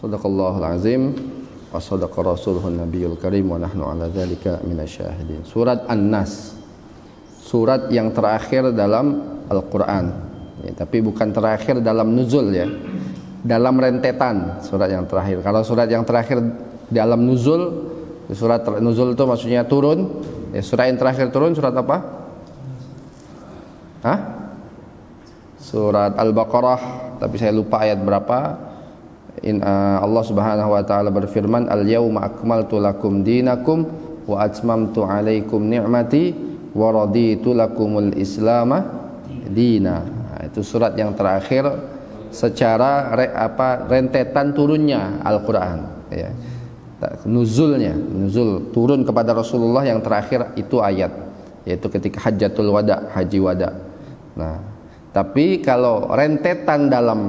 Shadaqallahul azim wa shadaqa rasuluhun nabiyul karim wa nahnu ala dzalika minasyahidin. Surat An-Nas, surat yang terakhir dalam Al-Qur'an. Ya, tapi bukan terakhir dalam nuzul ya. Dalam rentetan surat yang terakhir. Kalau surat yang terakhir dalam nuzul, surat nuzul itu maksudnya turun. Ya, surat yang terakhir turun surat apa? Hah? Surat Al-Baqarah, tapi saya lupa ayat berapa. Allah Subhanahu wa taala berfirman, "Al-yauma akmaltu lakum dinakum wa atmamtu 'alaikum ni'mati wa raditu lakumul Islama dina." Nah, itu surat yang terakhir secara rentetan turunnya Al-Qur'an ya. Nuzul turun kepada Rasulullah yang terakhir itu ayat, yaitu ketika Hajjatul Wada, haji wada. Nah, tapi kalau rentetan dalam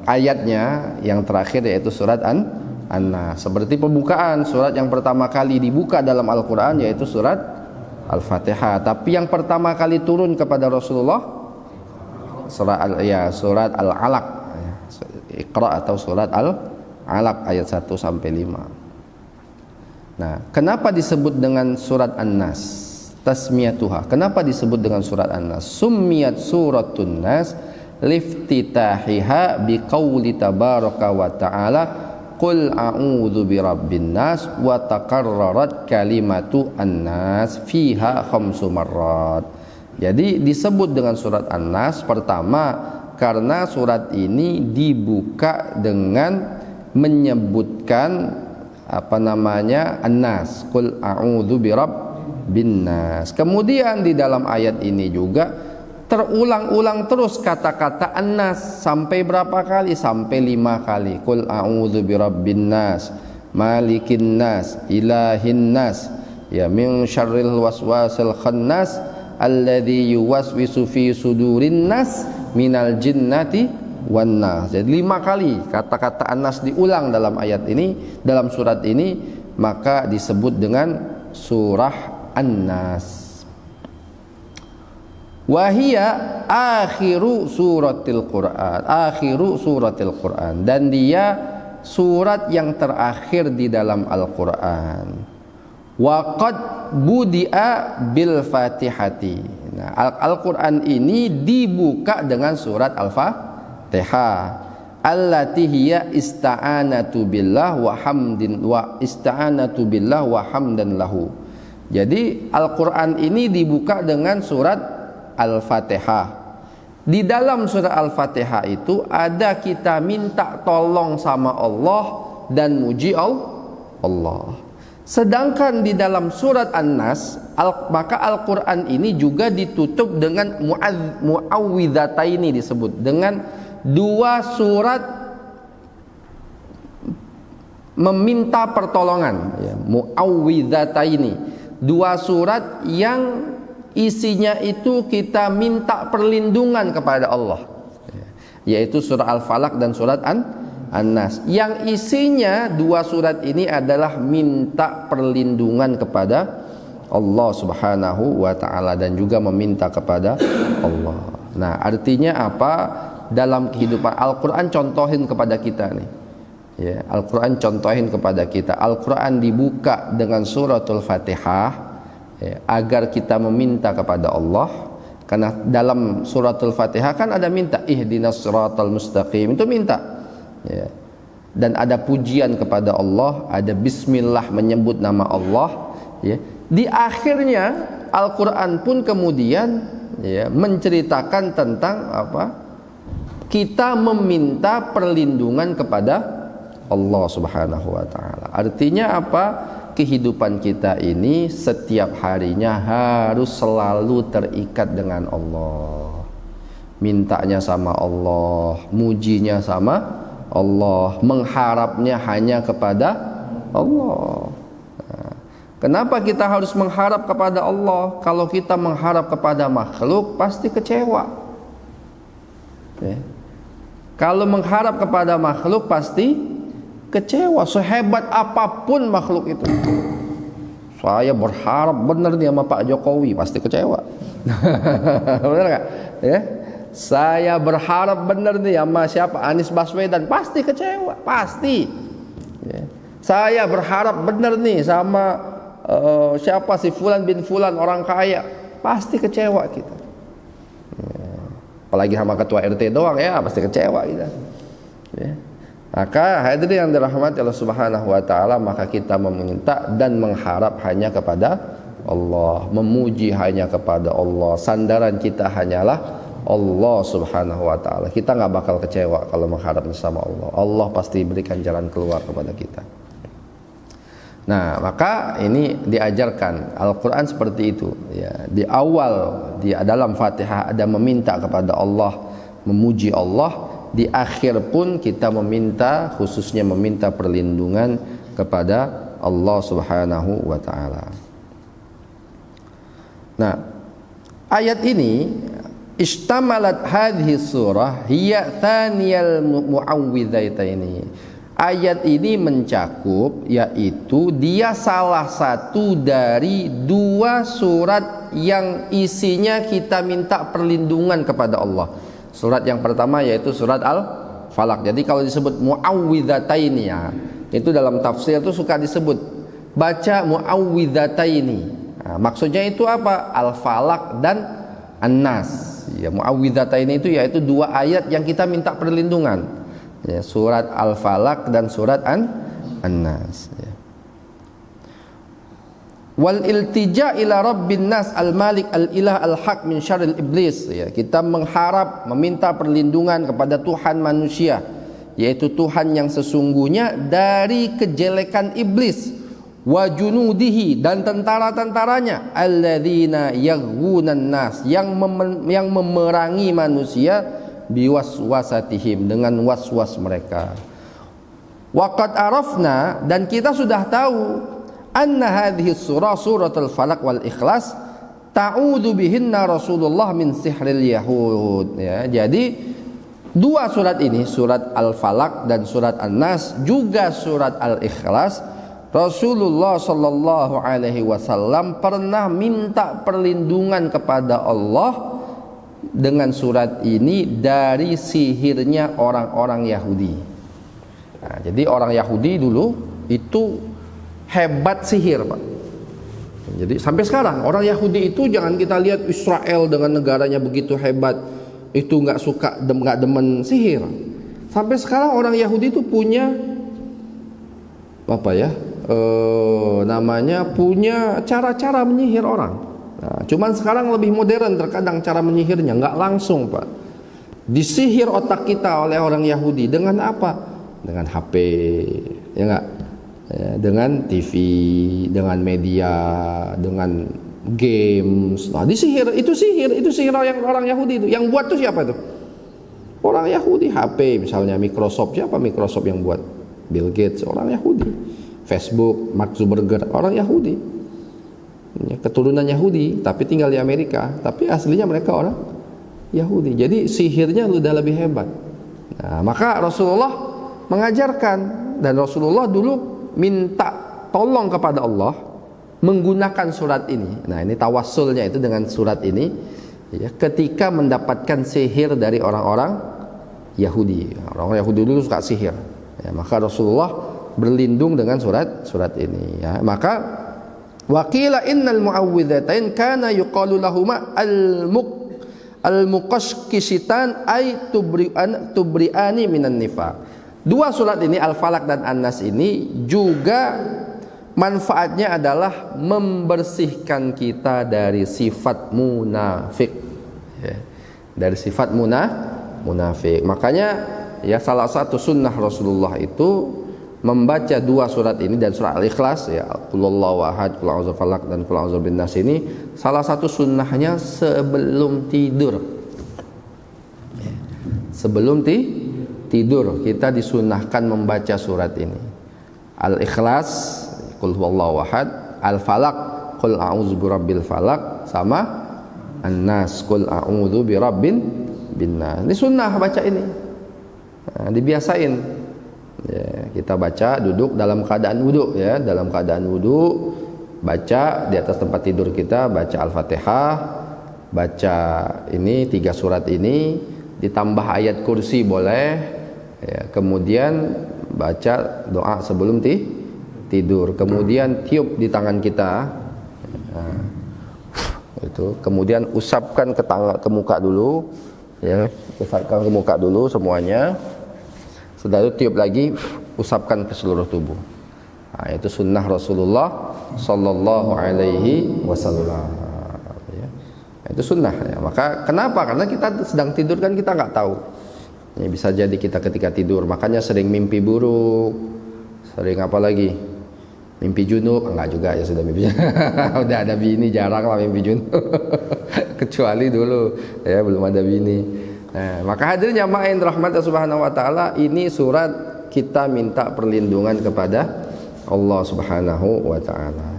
ayatnya yang terakhir yaitu surat An-Nas. Seperti pembukaan, surat yang pertama kali dibuka dalam Al-Qur'an yaitu surat Al-Fatihah. Tapi yang pertama kali turun kepada Rasulullah surat Al-Alaq. Iqra atau surat Al-Alaq ayat 1 sampai 5. Nah, kenapa disebut dengan surat An-Nas? Tasmiyatuha. Kenapa disebut dengan surat An-Nas? Summiyat suratun Nas liftitahiha biqauli tabaraka wa ta'ala qul a'udzu birabbin nas wa taqarrarat kalimatu an-nas fiha khamsu marrat. Jadi disebut dengan surat An-Nas pertama karena surat ini dibuka dengan menyebutkan an-nas, qul a'udzu birabbin nas. Kemudian di dalam ayat ini juga terulang-ulang terus kata-kata An-Nas sampai berapa kali? Sampai 5 kali. Qul a'udzu birabbin nas, malikin nas, ilahin nas, ya min syarril waswasil khannas alladzi yuwaswisu fi sudurin nas minal jinnati wan nas. Jadi 5 kali kata-kata An-Nas diulang dalam ayat ini, dalam surat ini, maka disebut dengan surah An-Nas. Wahia akhiru suratil Quran, dan dia surat yang terakhir di dalam Al-Quran. Waqad budi'a bil fatihati. Nah, Al-Quran ini dibuka dengan surat Al-Fatihah. Allati hiya ista'anatu billah wa hamdan lahu. Jadi Al-Quran ini dibuka dengan surat Al-Fatihah. Di dalam surah Al-Fatihah itu ada kita minta tolong sama Allah dan muji Allah. Sedangkan di dalam surat An-Nas, maka Al-Quran ini juga ditutup dengan mu'awwidhataini, disebut dengan 2 surat meminta pertolongan ya, mu'awwidhataini, 2 surat yang isinya itu kita minta perlindungan kepada Allah, yaitu surah Al-Falaq dan surat An-Nas. Yang isinya 2 surat ini adalah minta perlindungan kepada Allah Subhanahu wa ta'ala dan juga meminta kepada Allah. Nah, artinya apa? Dalam kehidupan Al-Quran contohin kepada kita nih ya, Al-Quran contohin kepada kita. Al-Quran dibuka dengan suratul Fatihah ya, agar kita meminta kepada Allah, karena dalam suratul Fatihah kan ada minta ihdinas siratal mustaqim, itu minta ya. Dan ada pujian kepada Allah, ada bismillah menyebut nama Allah ya. Di akhirnya Al-Quran pun kemudian ya, menceritakan tentang kita meminta perlindungan kepada Allah Subhanahu wa ta'ala. Artinya apa? Kehidupan kita ini setiap harinya harus selalu terikat dengan Allah. Mintanya sama Allah, mujinya sama Allah, mengharapnya hanya kepada Allah. Nah, kenapa kita harus mengharap kepada Allah? Kalau kita mengharap kepada makhluk pasti kecewa ya. Kalau mengharap kepada makhluk pasti kecewa, sehebat apapun makhluk itu. Saya berharap benar nih sama Pak Jokowi, pasti kecewa. Benar nggak? Ya, Saya berharap benar nih sama siapa, Anies Baswedan, pasti kecewa, pasti. Ya. Saya berharap benar nih sama siapa si Fulan bin Fulan orang kaya, pasti kecewa kita. Ya. Apalagi sama ketua RT doang ya, pasti kecewa kita. Ya. Maka hadirin yang dirahmati Allah Subhanahu wa taala, maka kita meminta dan mengharap hanya kepada Allah, memuji hanya kepada Allah. Sandaran kita hanyalah Allah Subhanahu wa taala. Kita nggak bakal kecewa kalau mengharap sama Allah. Allah pasti berikan jalan keluar kepada kita. Nah, maka ini diajarkan Al-Qur'an seperti itu ya. Di awal di dalam Fatihah ada meminta kepada Allah, memuji Allah. Di akhir pun kita meminta, khususnya meminta perlindungan kepada Allah Subhanahu wa taala. Nah, ayat ini istamalat hadhihi surah hiya thaniyal mu'awwidzaitaini. Ayat ini mencakup, yaitu dia salah satu dari dua surat yang isinya kita minta perlindungan kepada Allah. Surat yang pertama yaitu surat Al-Falaq. Jadi kalau disebut mu'awwidhataini ya, itu dalam tafsir itu suka disebut baca mu'awwidhataini. Nah, maksudnya itu apa? Al-Falaq dan An-Nas. Ya, mu'awwidhataini itu yaitu dua ayat yang kita minta perlindungan. Ya, surat Al-Falaq dan surat An-Nas. Ya. Wal iltija ila rabbin nas al-malik al-ilah al-haq min syarril iblis ya, kita mengharap meminta perlindungan kepada Tuhan manusia, yaitu Tuhan yang sesungguhnya, dari kejelekan iblis, wa junudihi, dan tentara-tentaranya, alladzina yaghwunan nas, yang memerangi manusia, biwaswasatihim, dengan waswas mereka. Waqad arafna, dan kita sudah tahu, anna hadhihi surah suratul Falaq wal Ikhlas ta'udzu bihinna Rasulullah min sihril yahud ya. Jadi dua surat ini, surat Al-Falaq dan surat An-Nas, juga surat Al-Ikhlas, Rasulullah sallallahu alaihi wasallam pernah minta perlindungan kepada Allah dengan surat ini dari sihirnya orang-orang Yahudi. Nah, jadi orang Yahudi dulu itu hebat sihir, Pak. Jadi sampai sekarang orang Yahudi itu, jangan kita lihat Israel dengan negaranya begitu hebat, itu nggak suka, nggak demen sihir. Sampai sekarang orang Yahudi itu punya apa ya? Namanya punya cara-cara menyihir orang. Nah, cuman sekarang lebih modern terkadang cara menyihirnya, nggak langsung, Pak. Disihir otak kita oleh orang Yahudi dengan apa? Dengan HP, ya nggak? Ya, dengan TV, dengan media, dengan games. Nah, disihir, itu sihir orang Yahudi itu. Yang buat tuh siapa itu? Orang Yahudi. HP misalnya Microsoft, siapa Microsoft yang buat? Bill Gates, orang Yahudi. Facebook, Mark Zuckerberg, orang Yahudi. Ya, keturunan Yahudi, tapi tinggal di Amerika, tapi aslinya mereka orang Yahudi. Jadi sihirnya udah lebih hebat. Nah, maka Rasulullah mengajarkan, dan Rasulullah dulu minta tolong kepada Allah menggunakan surat ini. Nah, ini tawassulnya itu dengan surat ini ya, ketika mendapatkan sihir dari orang-orang Yahudi. Orang Yahudi dulu suka sihir ya, maka Rasulullah berlindung dengan surat ini ya. Maka waqila innal mu'awwidzatain kana yuqalu lahuma al-muqashkishitan ay tubri'ani minan nifaq. Dua surat ini, Al-Falaq dan An-Nas, ini juga manfaatnya adalah membersihkan kita dari sifat munafik ya. Dari sifat munafik. Makanya ya, salah satu sunnah Rasulullah itu membaca dua surat ini dan surat Al-Ikhlas ya, Qul huwallahu ahad, Qul a'udzu falaq, dan Qul a'udzu binnas, ini salah satu sunnahnya sebelum tidur ya. Sebelum tidur kita disunahkan membaca surat ini. Al-Ikhlas, Qul huwallahu ahad, Al-Falaq, Qul a'udzu birabbil falaq, sama An-Nas, Qul a'udzu birabbin binnas. Ini sunnah baca ini. Nah, dibiasain. Ya, kita baca duduk dalam keadaan wudu ya, dalam keadaan wudu, baca di atas tempat tidur kita, baca Al-Fatihah, baca ini 3 surat ini. ditambah ayat kursi boleh, ya, kemudian baca doa sebelum tidur, kemudian tiup di tangan kita, nah, itu, kemudian usapkan ke muka dulu, ya, usapkan ke muka dulu semuanya, setelah itu tiup lagi, usapkan ke seluruh tubuh. Nah, itu sunnah Rasulullah Sallallahu Alaihi Wasallam. Itu sunnah, ya. Maka kenapa? Karena kita sedang tidur kan kita nggak tahu. Ya, bisa jadi kita ketika tidur, makanya sering mimpi buruk, sering apa lagi? Mimpi junub, enggak juga ya sudah mimpi. Udah ada bini jarang lah mimpi junub. Kecuali dulu ya belum ada bini. Nah, maka hadirin jamaah yang dirahmati Subhanahu wa taala, ini surat kita minta perlindungan kepada Allah Subhanahu wa taala.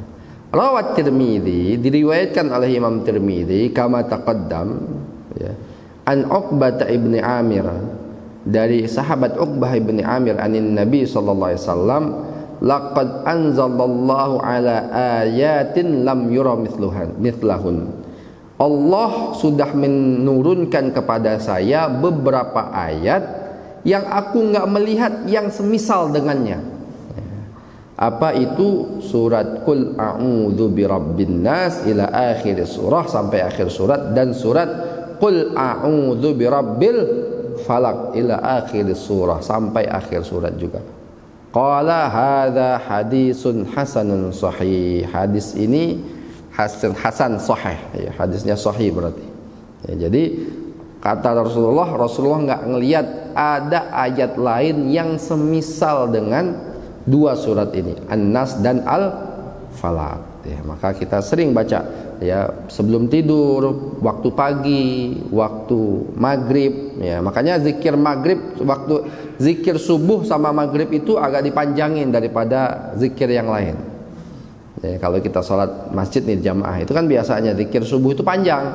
Rawat Tirmidzi, diriwayatkan oleh Imam Tirmidzi kama taqaddam, ya, an Uqbah ibn Amir, dari sahabat Uqbah ibn Amir anin Nabi sallallahu alaihi wasallam, laqad anzalallahu ala ayatin lam yura mithlahun. Allah sudah menurunkan kepada saya beberapa ayat yang aku enggak melihat yang semisal dengannya. Apa itu? Surat Qul a'udzu birabbin nas ila akhir surah, sampai akhir surat, dan surat Qul a'udzu birabbil falaq ila akhir surah, sampai akhir surat juga. Qala hadza hadisun hasanun sahih. Hadis ini hasan sahih, ya, hadisnya sahih berarti. Ya, jadi kata Rasulullah enggak ngelihat ada ayat lain yang semisal dengan dua surat ini, An-Nas dan Al-Falaq, ya. Maka kita sering baca, ya, sebelum tidur, waktu pagi, waktu maghrib, ya. Makanya zikir maghrib, waktu zikir subuh sama maghrib itu agak dipanjangin daripada zikir yang lain, ya. Kalau kita sholat masjid nih jamaah, itu kan biasanya zikir subuh itu panjang.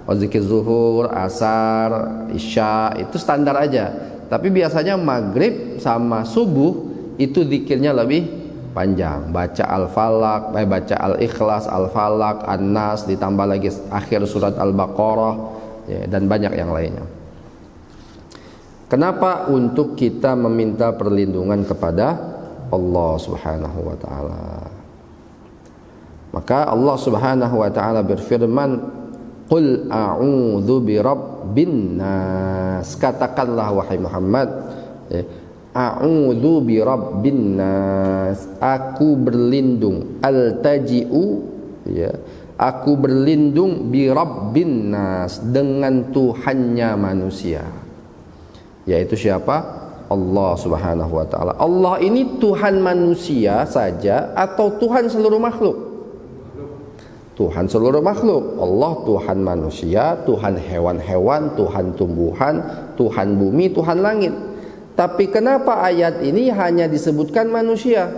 Oh, zikir zuhur, asar, isya itu standar aja. Tapi biasanya maghrib sama subuh itu zikirnya lebih panjang. Baca Al-Falaq, baca Al-Ikhlas, Al-Falaq, An-Nas, ditambah lagi akhir surat Al-Baqarah, ya, dan banyak yang lainnya. Kenapa? Untuk kita meminta perlindungan kepada Allah Subhanahu wa taala. Maka Allah Subhanahu wa taala berfirman, Qul a'udzu birabbin nas. Katakanlah wahai Muhammad, ya, a'udzu birabbin nas, aku berlindung, altaji'u, ya, aku berlindung birabbin nas, dengan Tuhannya manusia. Yaitu siapa? Allah Subhanahu wa taala. Allah ini Tuhan manusia saja atau Tuhan seluruh makhluk? Tuhan seluruh makhluk. Allah Tuhan manusia, Tuhan hewan-hewan, Tuhan tumbuhan, Tuhan bumi, Tuhan langit. Tapi kenapa ayat ini hanya disebutkan manusia?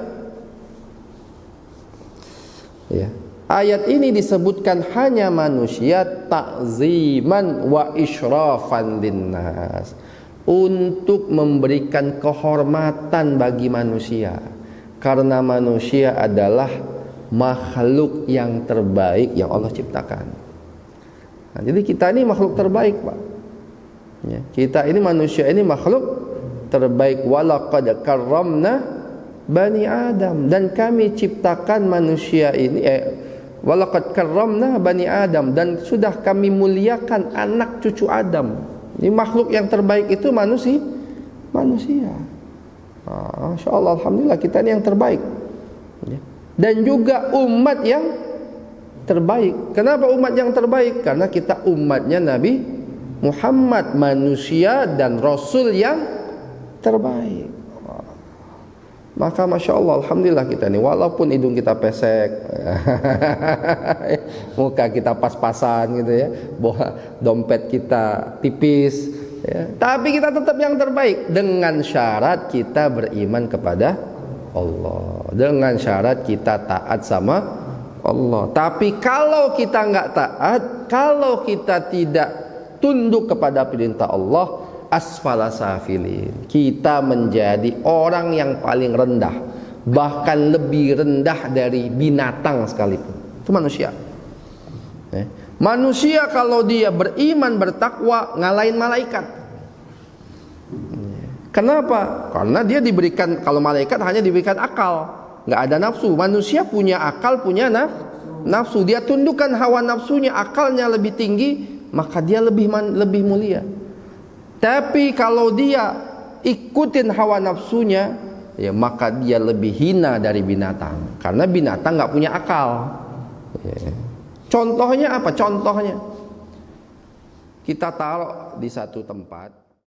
Ya. Ayat ini disebutkan hanya manusia ta'ziman wa isyrafan linnas, untuk memberikan kehormatan bagi manusia, karena manusia adalah makhluk yang terbaik yang Allah ciptakan. Nah, jadi kita ini makhluk terbaik, Pak. Ya, kita ini manusia ini makhluk terbaik. Walaqad karramna bani Adam, dan kami ciptakan manusia ini walaqad karramna bani Adam, dan sudah kami muliakan anak cucu Adam. Ini makhluk yang terbaik itu manusia. Masya Allah, alhamdulillah kita ini yang terbaik, ya. Dan juga umat yang terbaik. Kenapa umat yang terbaik? Karena kita umatnya Nabi Muhammad, manusia dan Rasul yang terbaik. Maka Masya Allah, alhamdulillah kita ini, walaupun hidung kita pesek, muka kita pas-pasan gitu ya, dompet kita tipis, ya, tapi kita tetap yang terbaik, dengan syarat kita beriman kepada Allah, dengan syarat kita taat sama Allah. Tapi kalau kita nggak taat, kalau kita tidak tunduk kepada perintah Allah, asfala safilin, kita menjadi orang yang paling rendah, bahkan lebih rendah dari binatang sekalipun. Itu manusia. Manusia kalau dia beriman bertakwa ngalahin malaikat. Kenapa? Karena dia diberikan, kalau malaikat hanya diberikan akal, nggak ada nafsu. Manusia punya akal, punya nafsu. Dia tundukkan hawa nafsunya, akalnya lebih tinggi, maka dia lebih mulia. Tapi kalau dia ikutin hawa nafsunya, ya maka dia lebih hina dari binatang. Karena binatang nggak punya akal. Ya. Contohnya apa? Contohnya kita taruh di satu tempat.